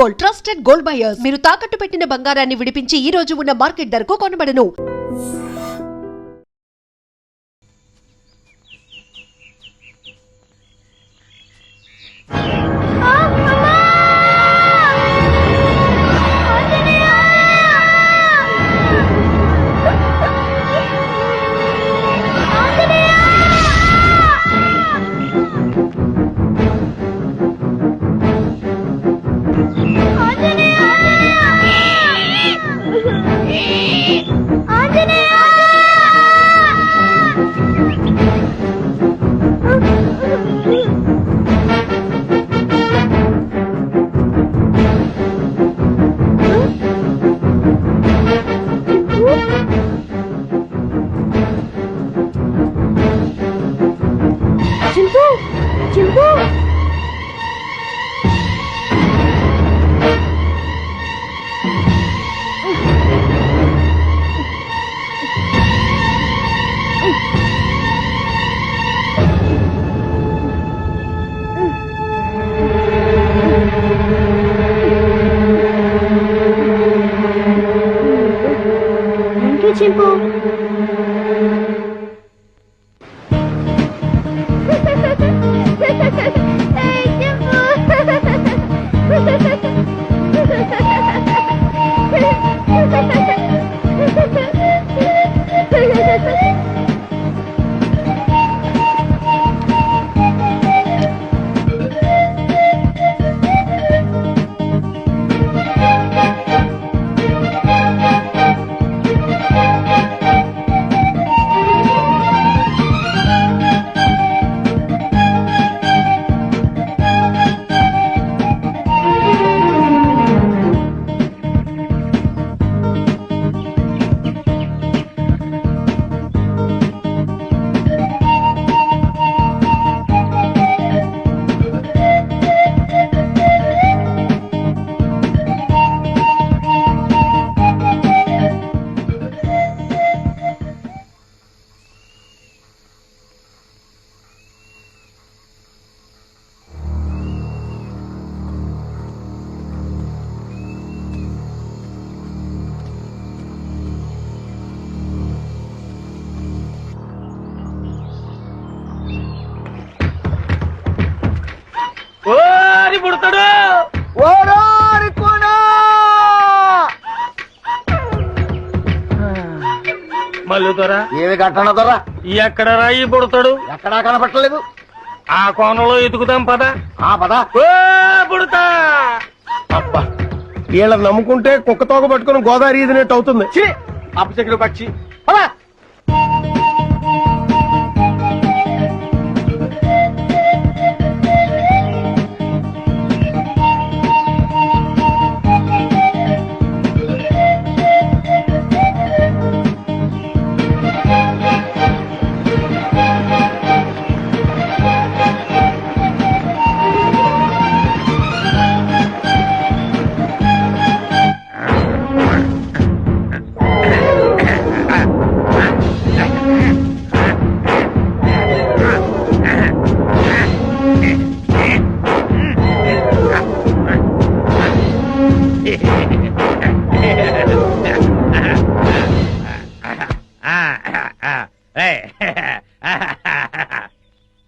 Gold, trusted gold buyers. మీరు తాకట్టు పెట్టిన బంగారాన్ని విడిపించి ఈ రోజు ఉన్న మార్కెట్ ధరకు కొనబడను. చింపు పుడతాడు మల్లు దొర ఏమి కట్టణ దొర ఎక్కడ రాయి పుడతాడు ఎక్కడా కనపట్టలేదు. ఆ కోణంలో ఎదుగుదాం పద. ఆ పద. పుడతా అబ్బా వీళ్ళని నమ్ముకుంటే కుక్క తోక పట్టుకుని గోదావరి ఈదినట్టు అవుతుంది. అప్పచెక్కుడు పక్షి పద.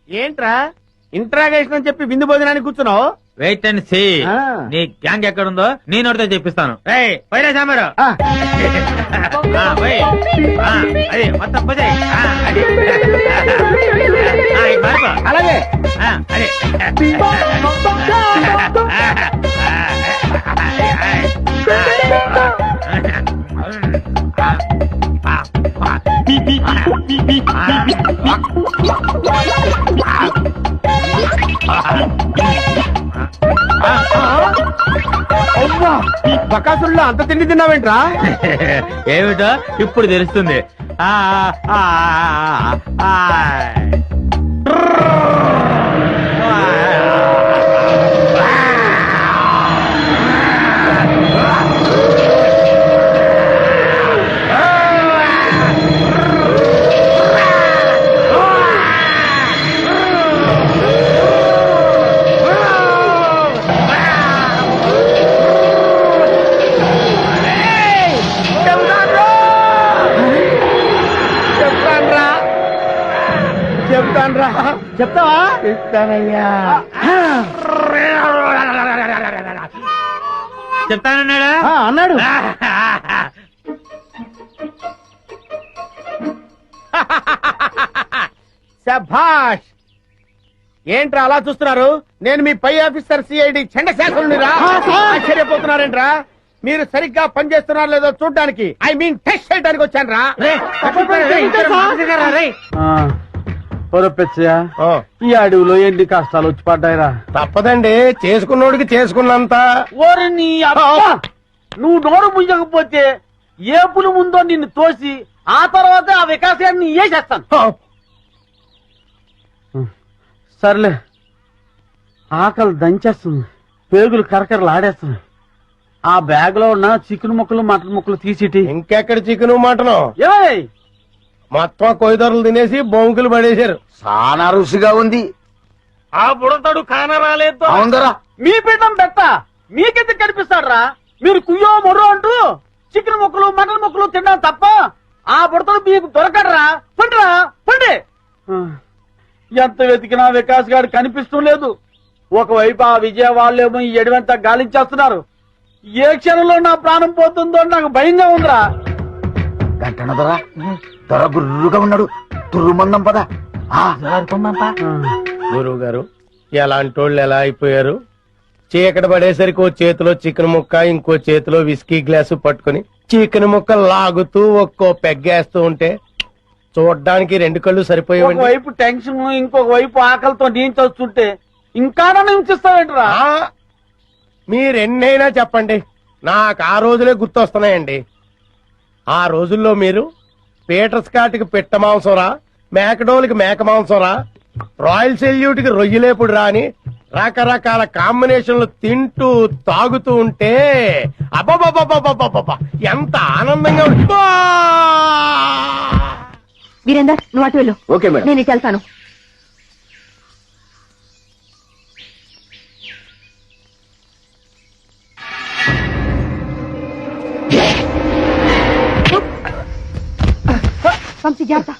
ఏంట్రా ఇంట్రాగేషన్ అని చెప్పి విందు భోజనానికి కూర్చున్నావు? వెయిట్ అండ్ సీ నీ గ్యాంగ్ ఎక్కడుందో నేను ఒకటితో చెప్పిస్తాను. పైన సామారు అదే మొత్తం పోతే అలాగే అదే బకాసుల్లో అంత తిండి తిన్నావేంట్రా? ఏమిటో ఇప్పుడు తెలుస్తుంది. చెప్తావా? ఇస్తానయ్యా. చెప్తానన్నాడా? అన్నాడు. శభాష్. ఏంట్రా అలా చూస్తున్నారు? నేను మీ పై ఆఫీసర్ సిఐడి చండశాసనుని రా. ఆశ్చర్యపోతున్నారేంట్రా? మీరు సరిగ్గా పనిచేస్తున్నారో లేదో చూడడానికి, ఐ మీన్ టెస్ట్ చేయడానికి వచ్చాను రా. పొరపెచ్చయా ఆ, ఈ అడవిలో ఎన్ని కష్టాలు వచ్చి పడ్డాయిరా. తప్పదండి, చేసుకున్నోడికి చేసుకున్నంత. ఓరి నీ అబ్బా! నువ్వు నోరు ముంచకపోతే ఏపులు ముందో నిన్ను తోసి ఆ తర్వాత ఆ వికాసాన్ని చేస్తాను. ఆ, సర్లే, ఆకలి దంచేస్తుంది, పేగులు కరకరలు ఆడేస్తున్నాయి. ఆ బ్యాగ్ లో ఉన్న చికెన్ ముక్కలు మటన్ ముక్కలు తీసిటి. ఇంకెక్కడ చికెను మటను ఏయ్! మొత్తం కొయ్యదొరలు తినేసి బొంకులు పడేశారు. చాలా రుచిగా ఉంది. ఆ బుడతడు కానరాలేదు. అవుందరా మీ పీఠం పెట్ట మీకెందుకు కనిపిస్తాడ్రా? మీరు కుయ్యో మొర్రో అంటూ చికెన్ ముక్కలు మటన్ ముక్కలు తిన్నాం తప్ప ఆ బుడతలు మీకు దొరకడరా. పండిరా పండి. ఎంత వెతికినా వికాస్ గారు కనిపిస్తూ లేదు. ఒకవైపు ఆ విజయ వాళ్ళేమో ఈ ఎడవంతా గాలించేస్తున్నారు. ఏ క్షణంలో నా ప్రాణం పోతుందో నాకు భయంగా ఉందిరా. గంటనదరా త్వర గుర్రుగా ఉన్నాడు. తుర్రుమందం పద. గురువు గారు, ఎలాంటి వాళ్ళు ఎలా అయిపోయారు? చీకటి పడేసరికి ఓ చేతిలో చికెన్ ముక్క, ఇంకో చేతిలో విస్కీ గ్లాసు పట్టుకుని చికెన్ ముక్క లాగుతూ ఒక్కో పెగ్గేస్తూ ఉంటే చూడ్డానికి రెండు కళ్ళు సరిపోయేవండి. ఒకవైపు టెన్షన్, ఇంకొక వైపు ఆకలితో నేను చూస్తుంటే ఇంకా నన్ను హింసిస్తావేంట్రా? ఆ, మీరెన్నైనా చెప్పండి, నాకు ఆ రోజులే గుర్తొస్తున్నాయండి. ఆ రోజుల్లో మీరు పీటర్ స్కాట్కి పిట్ట మాంసం రా, మేకడోల్కి మేక మాంసం రా, రాయల్ సెల్యూట్ కి రొయ్యలేపుడు రా అని రకరకాల కాంబినేషన్లు తింటూ తాగుతూ ఉంటే అబ్బబ్బబ్బబ్బబ్బబ్బబ్బ ఎంత ఆనందంగా వీరేందర్, నువ్వు అటు వెళ్ళు. Okay madam. నేను ఇటు వెళ్తాను. వంశీ జాగ్రత్త.